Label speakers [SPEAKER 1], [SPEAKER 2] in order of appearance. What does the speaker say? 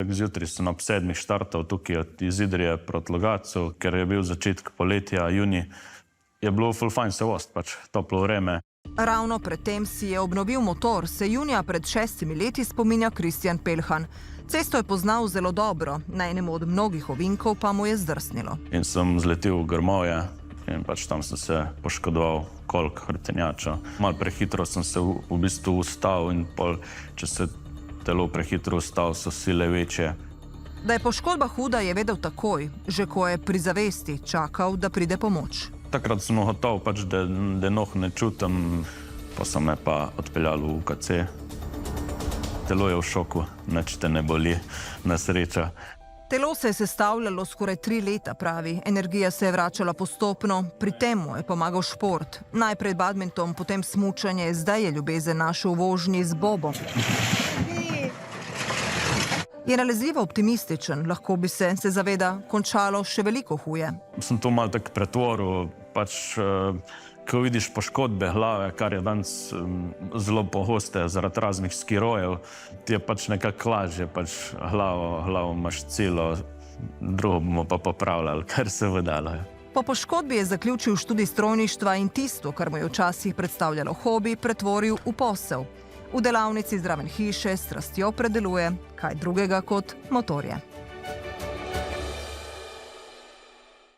[SPEAKER 1] petek zjutraj sem ob 7 štartal tukaj od Idrije proti Logatcu, ker je bil začetek poletja, junij. Je bilo ful fajn se voziti, pač toplo vreme.
[SPEAKER 2] Ravno predtem si je obnovil motor, se junija pred 6 leti spominja Kristjan Pelhan. Cesto je poznal zelo dobro, na enem od mnogih ovinkov pa mu je zdrsnilo.
[SPEAKER 1] In sem zletel v Grmovje in pač tam sem se poškodoval kolk hrbtenjača. Malo prehitro sem se v bistvu ustavil in pol, če se telo prehitro ustavil, so sile večje.
[SPEAKER 2] Da je poškodba huda, je vedel takoj, že ko je pri zavesti čakal, da pride pomoč.
[SPEAKER 1] Takrat sem gotov, pač, da noh ne čutim, pa so me pa odpeljali v UKC. Telo je v šoku, nič te ne boli, na sreča.
[SPEAKER 2] Telo se je sestavljalo skoraj 3 leta, pravi. Energija se je vračala postopno, pri tem mu je pomagal šport. Najprej badminton, potem smučanje, zdaj je ljubezen našel v vožnji z Bobom. Je nalezljivo optimističen, lahko bi se zaveda, končalo še veliko huje.
[SPEAKER 1] Sem to malo tako pretvoril, pač, ko vidiš poškodbe glave, kar je danes zelo pogoste zaradi raznih skirojev, ti je pač nekako lažje, pač glavo imaš celo, drugo bomo pa popravljali, kar se bo dalo.
[SPEAKER 2] Po poškodbi je zaključil študij strojništva in tisto, kar mu je včasih predstavljalo hobi, pretvoril v posel. V delavnici zraven hiše s strastjo predeluje kaj drugega kot motorje.